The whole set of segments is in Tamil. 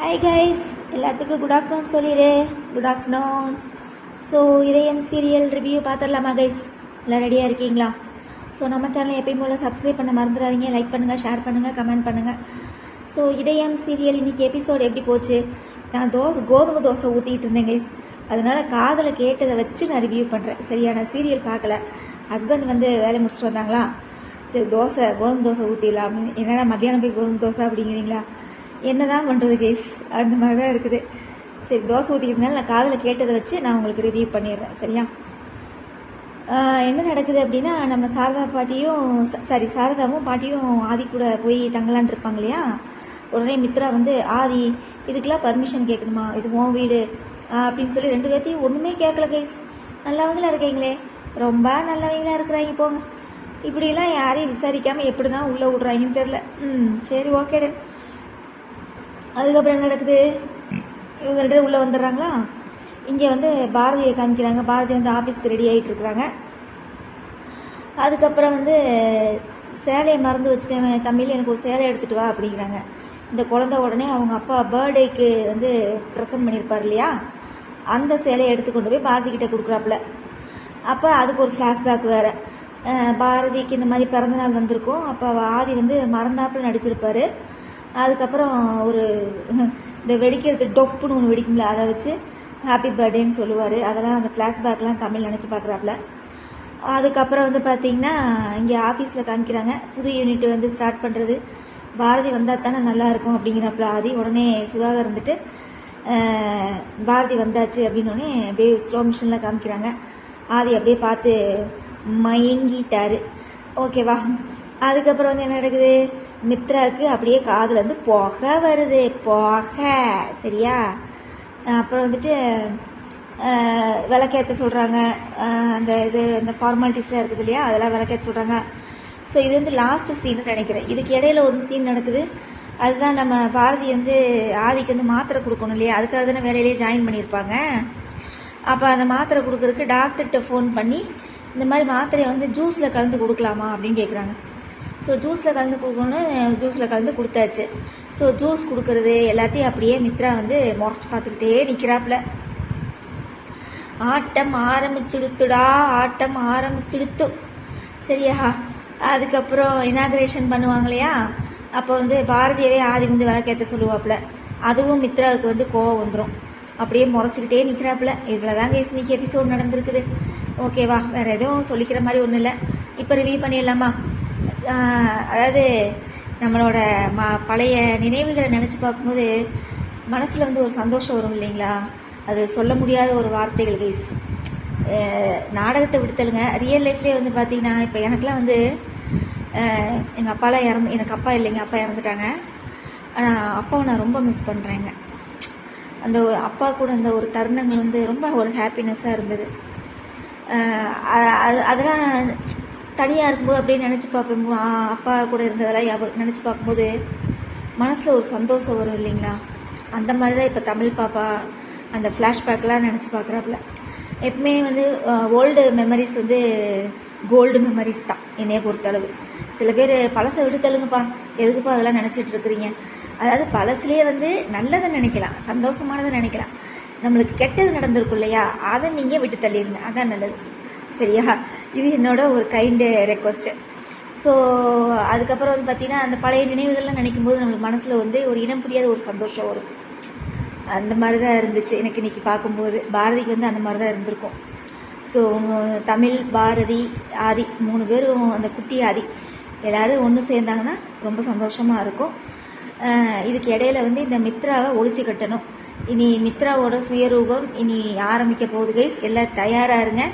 ஹாய் கைஸ், எல்லாத்துக்கும் குட் ஆஃப்டர்நூன் சொல்லிடு. Good afternoon. ஸோ இதயம் சீரியல் ரிவ்யூ பார்த்துடலாமா கைஸ்? எல்லாம் ரெடியாக இருக்கீங்களா? ஸோ நம்ம சேனலை எப்பயும் போல் சப்ஸ்கிரைப் பண்ண மறந்துடாதீங்க. லைக் பண்ணுங்கள், ஷேர் பண்ணுங்கள், கமெண்ட் பண்ணுங்கள். ஸோ இதயம் சீரியல் இன்றைக்கி எபிசோடு எப்படி போச்சு? நான் கோதுமை தோசை ஊற்றிட்டு இருந்தேன் கைஸ். அதனால் காதில் கேட்டதை வச்சு நான் ரிவ்யூ பண்ணுறேன். சரியா, நான் சீரியல் பார்க்கல. ஹஸ்பண்ட் வந்து வேலை முடிச்சுட்டு வந்தாங்களா, சரி கோதுமை தோசை ஊற்றிடலாம். என்னடா மத்தியானம் போய் கோதுமை தோசை அப்படிங்கிறீங்களா? என்ன தான் பண்ணுறது கேஸ், அந்த மாதிரி தான் இருக்குது. சரி, தோசை ஊற்றிக்கிறதுனால நான் காதில் கேட்டதை வச்சு நான் உங்களுக்கு ரிவ்யூ பண்ணிடுறேன். சரியா, என்ன நடக்குது அப்படின்னா, நம்ம சாரதாவும் பாட்டியும் ஆதி கூட போய் தங்கலான் இருப்பாங்க இல்லையா. உடனே மித்ரா வந்து, ஆதி இதுக்கெல்லாம் பர்மிஷன் கேட்கணுமா, இது உன் வீடு அப்படின்னு சொல்லி ரெண்டு பேர்த்தையும் ஒன்றுமே கேட்கல கைஸ். நல்லவங்களா இருக்கீங்களே, ரொம்ப நல்லவங்களா இருக்கிறாங்க போங்க. இப்படிலாம் யாரையும் விசாரிக்காமல் எப்படி தான் உள்ளே விட்றாங்கன்னு தெரில. சரி, ஓகேடே. அதுக்கப்புறம் என்ன நடக்குது, இவங்க ரெண்டு உள்ளே வந்துடுறாங்களா. இங்கே வந்து பாரதியை காமிக்கிறாங்க. பாரதி வந்து ஆஃபீஸ்க்கு ரெடி ஆகிட்டு இருக்கிறாங்க. அதுக்கப்புறம் வந்து சேலையை மறந்து வச்சுட்டேன் தமிழ், எனக்கு ஒரு சேலை எடுத்துகிட்டு வா அப்படிங்கிறாங்க. இந்த குழந்தை உடனே அவங்க அப்பா பர்த்டேக்கு வந்து ப்ரெசன்ட் பண்ணியிருப்பார் இல்லையா, அந்த சேலையை எடுத்து கொண்டு போய் பாரதி கிட்டே கொடுக்குறாப்புல. அப்போ அதுக்கு ஒரு ஃப்ளாஷ்பேக் வேறு. பாரதிக்கு இந்த மாதிரி பிறந்தநாள் வந்திருக்கும். அப்போ ஆதி வந்து மறந்தாப்புல நடிச்சிருப்பார். அதுக்கப்புறம் ஒரு இந்த வெடிக்கிறது டொப்புன்னு ஒன்று வெடிக்கும்ல, அதை வச்சு ஹாப்பி பர்த்டேன்னு சொல்லுவார். அதெல்லாம் அந்த ஃப்ளாஷ்பேக்லாம் தமிழ் நினச்சி பார்க்குறாப்புல. அதுக்கப்புறம் வந்து பார்த்திங்கன்னா இங்கே ஆஃபீஸில் காமிக்கிறாங்க. புது யூனிட் வந்து ஸ்டார்ட் பண்ணுறது. பாரதி வந்தால் தானே நல்லாயிருக்கும் அப்படிங்கிறப்பல ஆதி. உடனே சுதாகர் இருந்துட்டு பாரதி வந்தாச்சு அப்படின்னோடனே அப்படியே ஸ்லோ மிஷனில் காமிக்கிறாங்க. ஆதி அப்படியே பார்த்து மயங்கிட்டார். ஓகேவா. அதுக்கப்புறம் வந்து என்ன நடக்குது, மித்ராவுக்கு அப்படியே காதுலேருந்து புகை வருது, புகை. சரியா, அப்புறம் வந்துட்டு விளக்கேற்ற சொல்கிறாங்க. அந்த ஃபார்மாலிட்டிஸ்லாம் இருக்குது இல்லையா, அதெல்லாம் விளக்கேற்ற சொல்கிறாங்க. ஸோ இது வந்து லாஸ்ட்டு சீன்னு நினைக்கிறேன். இதுக்கு இடையில ஒரு சீன் நடக்குது. அதுதான் நம்ம பாரதி வந்து ஆதிக்கு வந்து மாத்திரை கொடுக்கணும் இல்லையா, அதுக்காக தானே வேலையிலேயே ஜாயின் பண்ணியிருப்பாங்க. அப்போ அந்த மாத்திரை கொடுக்குறதுக்கு டாக்டர்கிட்ட ஃபோன் பண்ணி இந்த மாதிரி மாத்திரையை வந்து ஜூஸில் கலந்து கொடுக்கலாமா அப்படின்னு கேட்குறாங்க. ஸோ ஜூஸில் கலந்து கொடுக்கணுன்னு ஜூஸில் கலந்து கொடுத்தாச்சு. ஸோ ஜூஸ் கொடுக்குறது எல்லாத்தையும் அப்படியே மித்ரா வந்து முறைச்சி பார்த்துக்கிட்டே நிற்கிறாப்புல. ஆட்டம் ஆரம்பிச்சுடுத்துடா, ஆட்டம் ஆரம்பிச்சுடுத்து. சரியா, அதுக்கப்புறம் இனாக்ரேஷன் பண்ணுவாங்க இல்லையா, அப்போ வந்து பாரதியவே ஆதி வந்து விளக்கேற்ற சொல்லுவாப்புல. அதுவும் மித்ராவுக்கு வந்து கோவம் வந்துடும். அப்படியே முறைச்சிக்கிட்டே நிற்கிறாப்புல. இவ்வளோ தாங்க இன்னைக்கு எபிசோட் நடந்திருக்குது. ஓகேவா, வேறு எதுவும் சொல்லிக்கிற மாதிரி ஒன்றும் இல்லை. இப்போ ரிவ்யூ பண்ணிடலாமா? அதாவது நம்மளோட பழைய நினைவுகளை நினச்சி பார்க்கும்போது மனசில் வந்து ஒரு சந்தோஷம் வரும் இல்லைங்களா, அது சொல்ல முடியாத ஒரு வார்த்தைகள் கைஸ். நாடகத்தை விடுத்தலுங்க, ரியல் லைஃப்லேயே வந்து பார்த்திங்கன்னா இப்போ எனக்குலாம் வந்து எங்கள் அப்பாலாம் எனக்கு அப்பா இல்லைங்க, அப்பா இறந்துட்டாங்க. ஆனால் அப்பாவை நான் ரொம்ப மிஸ் பண்ணுறேங்க. அந்த அப்பா கூட அந்த ஒரு தருணங்கள் வந்து ரொம்ப ஒரு ஹாப்பினஸ்ஸாக இருந்தது. அதெல்லாம் தனியாக இருக்கும்போது அப்படியே நினச்சி பார்ப்போம். அப்பா கூட இருந்ததெல்லாம் நினச்சி பார்க்கும்போது மனசில் ஒரு சந்தோஷம் வரும் இல்லைங்களா. அந்த மாதிரி தான் இப்போ தமிழ் பாப்பா அந்த ஃப்ளாஷ்பேக்கெலாம் நினச்சி பார்க்குறாப்புல. எப்பவுமே வந்து ஓல்டு மெமரிஸ் வந்து கோல்டு மெமரிஸ் தான் என்னைய பொறுத்தளவு. சில பேர் பழசை விடுத்தலுங்கப்பா, எதுக்குப்பா அதெல்லாம் நினச்சிட்டு இருக்கிறீங்க. அதாவது பழசுலேயே வந்து நல்லதை நினைக்கலாம், சந்தோஷமானதை நினைக்கலாம். நம்மளுக்கு கெட்டது நடந்திருக்கும் இல்லையா, அதை நீங்கள் விட்டு தள்ளிடுங்க, அதான் நல்லது. சரியா, இது என்னோட ஒரு கைண்டு ரெக்வஸ்ட்டு. ஸோ அதுக்கப்புறம் வந்து பார்த்திங்கன்னா அந்த பழைய நினைவுகள்லாம் நினைக்கும் போது நம்மளுக்கு மனசில் வந்து ஒரு இனம் புரியாத ஒரு சந்தோஷம் வரும். அந்த மாதிரி தான் இருந்துச்சு எனக்கு இன்றைக்கி பார்க்கும்போது. பாரதிக்கு வந்து அந்த மாதிரி தான் இருந்திருக்கும். ஸோ தமிழ், பாரதி, ஆதி 3 பேரும், அந்த குட்டி ஆதி எல்லோரும் ஒன்று சேர்ந்தாங்கன்னா ரொம்ப சந்தோஷமாக இருக்கும். இதுக்கு இடையில வந்து இந்த மித்ராவை ஒழிச்சு கட்டணும். இனி மித்ராவோட சுயரூபம் இனி ஆரம்பிக்க போகுது கைஸ். எல்லாம் தயாராக இருங்க.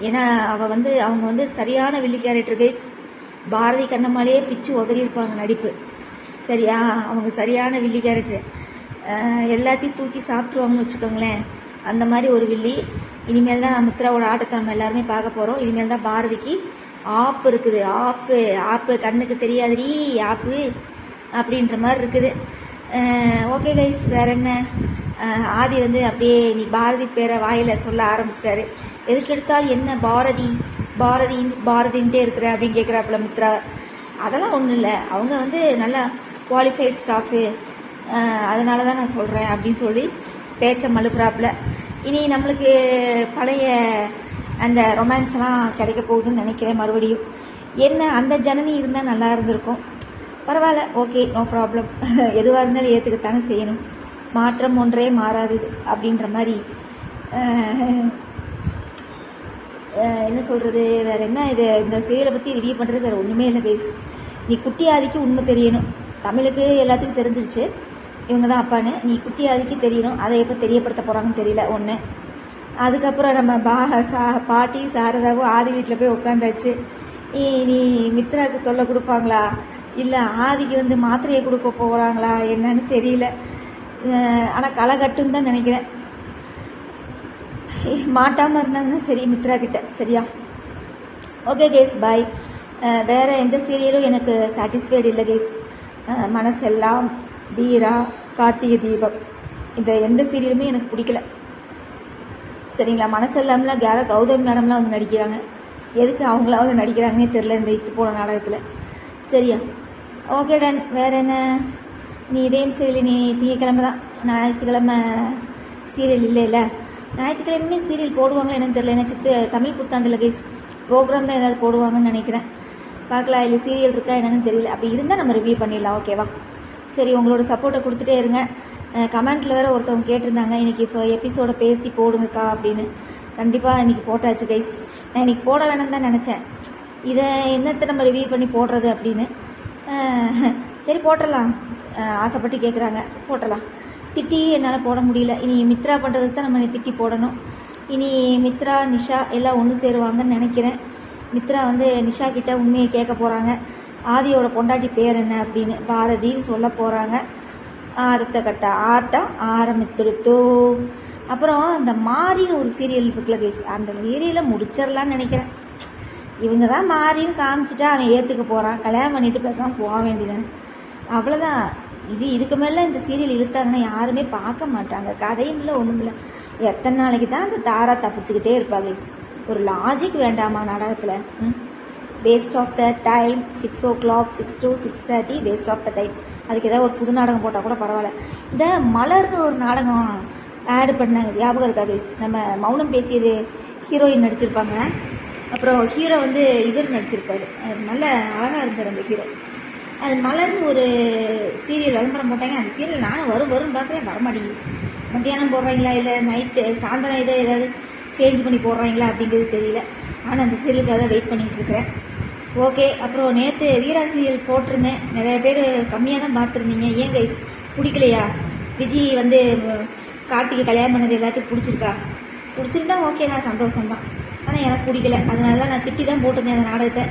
ஏன்னா அவங்க வந்து சரியான வில்லி கேரக்டர் கைஸ். பாரதி கண்ணம்மாலேயே பிச்சு உதறியிருப்பாங்க நடிப்பு. சரியா, அவங்க சரியான வில்லி கேரக்டர். எல்லாத்தையும் தூக்கி சாப்பிட்ருவாங்கன்னு வச்சுக்கோங்களேன். அந்த மாதிரி ஒரு வில்லி. இனிமேல் தான் மித்ராவோட ஆட்டத்தை நம்ம எல்லாருமே பார்க்க போகிறோம். இனிமேல் தான் பாரதிக்கு ஆப்பு இருக்குது. ஆப்பு கண்ணுக்கு தெரியாதுடி ஆப்பு அப்படின்ற மாதிரி இருக்குது. ஓகே கைஸ், வேறு என்ன, ஆதி வந்து அப்படியே நீ பாரதி பேரை வாயில் சொல்ல ஆரம்பிச்சிட்டாரு. எதுக்கு எடுத்தாலும் என்ன பாரதின்ட்டே இருக்கிற அப்படின்னு கேட்குறாப்புல மித்ரா. அதெல்லாம் ஒன்றும் இல்லை, அவங்க வந்து நல்லா குவாலிஃபைட் ஸ்டாஃபு, அதனால தான் நான் சொல்கிறேன் அப்படின்னு சொல்லி பேச்சை மழுப்புறாப்புல. இனி நம்மளுக்கு பழைய அந்த ரொமான்ஸ்லாம் கிடைக்க போகுதுன்னு நினைக்கிறேன். மறுபடியும் என்ன அந்த ஜனனி இருந்தால் நல்லா இருந்திருக்கும். பரவாயில்ல, ஓகே, நோ ப்ராப்ளம். எதுவாக இருந்தாலும் ஏற்றுக்கத்தானே செய்யணும். மாற்றம் ஒன்றே மாறாது அப்படின்ற மாதிரி. என்ன சொல்கிறது, வேறு என்ன, இது இந்த சீரியலை பற்றி ரிவ்யூ பண்ணுறது வேறு ஒன்றுமே இல்லை கைஸ். நீ குட்டி ஆதிக்கு உண்மை தெரியணும். தமிழுக்கு எல்லாத்துக்கும் தெரிஞ்சிருச்சு இவங்க தான் அப்பான்னு. நீ குட்டி ஆதிக்கு தெரியணும். அதை எப்போ தெரியப்படுத்த போகிறாங்கன்னு தெரியல ஒன்று. அதுக்கப்புறம் நம்ம பாட்டி சாரதாவும் ஆதி வீட்டில் போய் உட்காந்தாச்சு. நீ மித்ராவுக்கு தொல்லை கொடுப்பாங்களா, இல்லை ஆதிக்கு வந்து மாத்திரையை கொடுக்க போகிறாங்களா என்னன்னு தெரியல. ஆனால் களை கட்டுன்னு தான் நினைக்கிறேன். மாட்டாமல் இருந்தாங்கன்னா சரி மித்ரா கிட்ட. சரியா? ஓகே கேஸ், பாய். வேறு எந்த சீரியலும் எனக்கு சாட்டிஸ்ஃபைடு இல்லை கேஸ். மனசெல்லாம், வீரா, கார்த்திகை தீபம், இந்த எந்த சீரியலுமே எனக்கு பிடிக்கல. சரிங்களா? மனசெல்லாம்லாம் கௌதம் மேடம்லாம் வந்து நடிக்கிறாங்க. எதுக்கு அவங்களாவது நடிக்கிறாங்கன்னே தெரில இந்த இத்து போன நாடகத்தில். சரியா? Okay done. வேறு என்ன, நீ இதேம் சீரியல் நீ திங்கக்கிழமை தான், ஞாயிற்றுக்கிழமை சீரியல் இல்லைல்ல. ஞாயிற்றுக்கிழமையுமே சீரியல் போடுவாங்களா என்னன்னு தெரியல. ஏன்னா தமிழ் புத்தாண்டில் கேஸ் ப்ரோக்ராம் தான் ஏதாவது போடுவாங்கன்னு நினைக்கிறேன். பார்க்கலாம், இல்லை சீரியல் இருக்கா என்னன்னு தெரியல. அப்படி இருந்தால் நம்ம ரிவ்யூ பண்ணிடலாம். ஓகேவா? சரி, உங்களோட சப்போர்ட்டை கொடுத்துட்டே இருங்க. கமெண்ட்டில் வேறு ஒருத்தவங்க கேட்டிருந்தாங்க இன்றைக்கி இப்போ எபிசோடை பேசி போடுங்கக்கா அப்படின்னு. கண்டிப்பாக இன்றைக்கி போட்டாச்சு கைஸ். நான் இன்றைக்கி போட வேணும்னு தான் நினச்சேன். இதை என்னத்தை நம்ம ரிவ்யூ பண்ணி போடுறது அப்படின்னு. சரி போட்டுடலாம், ஆசைப்பட்டு கேட்குறாங்க, போட்டலாம். திட்டி என்னால் போட முடியல. இனி மித்ரா பண்ணுறதுக்கு தான் நம்ம திட்டி போடணும். இனி மித்ரா நிஷா எல்லாம் ஒன்று சேருவாங்கன்னு நினைக்கிறேன். மித்ரா வந்து நிஷா கிட்ட உண்மையை கேட்க போகிறாங்க. ஆதியோட பொண்டாட்டி பேர் என்ன அப்படின்னு பாரதின்னு சொல்ல போகிறாங்க. அடுத்த கட்ட ஆட்டம் ஆரம்பித்துடுத்தோ. அப்புறம் இந்த மாரின்னு ஒரு சீரியல் இருக்குல்ல கைஸ், அந்த சீரியலை முடிச்சிடலான்னு நினைக்கிறேன். இவங்க தான் மாரின்னு காமிச்சிட்டா அவன் ஏற்றுக்க போகிறான். கல்யாணம் பண்ணிட்டு பேசாமல் போக வேண்டியதானே, அவ்வளோதான். இதுக்கு மேலே இந்த சீரியல் இழுத்தாங்கன்னா யாருமே பார்க்க மாட்டாங்க. கதையும் இல்லை, ஒன்றும் இல்லை. எத்தனை நாளைக்கு தான் அந்த தாரா தப்பிச்சுக்கிட்டே இருப்பா கைஸ். ஒரு லாஜிக் வேண்டாமா நாடகத்தில்? Waste of the time. 6 o'clock, 6 to 6:30 waste of the time. அதுக்கு ஏதாவது ஒரு புது நாடகம் போட்டால் கூட பரவாயில்ல. இந்த மலர்னு ஒரு நாடகம் ஆட் பண்ணாங்க, ஞாபகம் இருக்கா கைஸ்? நம்ம மௌனம் பேசியது ஹீரோயின் நடிச்சிருப்பாங்க. அப்புறம் ஹீரோ வந்து இவர் நடிச்சிருப்பார், நல்ல அழகாக இருந்தார் அந்த ஹீரோ. அது மலர்னு ஒரு சீரியல் விளம்பரம் போட்டாங்க. அந்த சீரியல் நானும் வரும்னு பார்க்குறேன், வரமாட்டேங்குது. மத்தியானம் போடுறாங்களா இல்லை நைட்டு சாயந்தரம் ஏதாவது சேஞ்ச் பண்ணி போடுறாங்களா அப்படிங்கிறது தெரியல. ஆனால் அந்த சீரியலுக்காக தான் வெயிட் பண்ணிகிட்டு இருக்கிறேன். ஓகே. அப்புறம் நேற்று வீரா சீரியல் போட்டிருந்தேன், நிறைய பேர் கம்மியாக தான் பார்த்துருந்தீங்க. ஏன் கைஸ் பிடிக்கலையா? விஜய் வந்து கார்த்திகை கல்யாணம் பண்ணது எல்லாத்துக்கும் பிடிச்சிருந்தா ஓகே தான், சந்தோஷம்தான். ஆனால் எனக்கு பிடிக்கல. அதனால தான் நான் திட்டி தான் போட்டிருந்தேன் அந்த நாடகத்தை.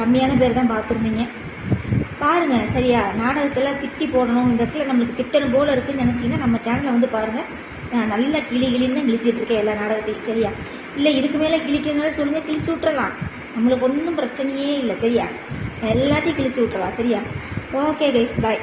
கம்மியான பேர் தான் பார்த்துருந்தீங்க. பாருங்கள் சரியா? நாடகத்தில் திட்டி போடணும், இந்த இடத்துல நம்மளுக்கு திட்டணும் போல் இருக்குதுன்னு நினச்சிங்கன்னா நம்ம சேனலை வந்து பாருங்கள். நான் நல்லா கிளின்னு தான் கிழிச்சிட்ருக்கேன் எல்லா நாடகத்தையும். சரியா? இல்லை இதுக்கு மேலே கிழிக்கிறதுனால சொல்லுங்கள், கிழிச்சு விட்றலாம். நம்மளுக்கு ஒன்றும் பிரச்சனையே இல்லை. சரியா? எல்லாத்தையும் கிழிச்சு விட்றலாம். சரியா? ஓகே கைஸ், பாய்.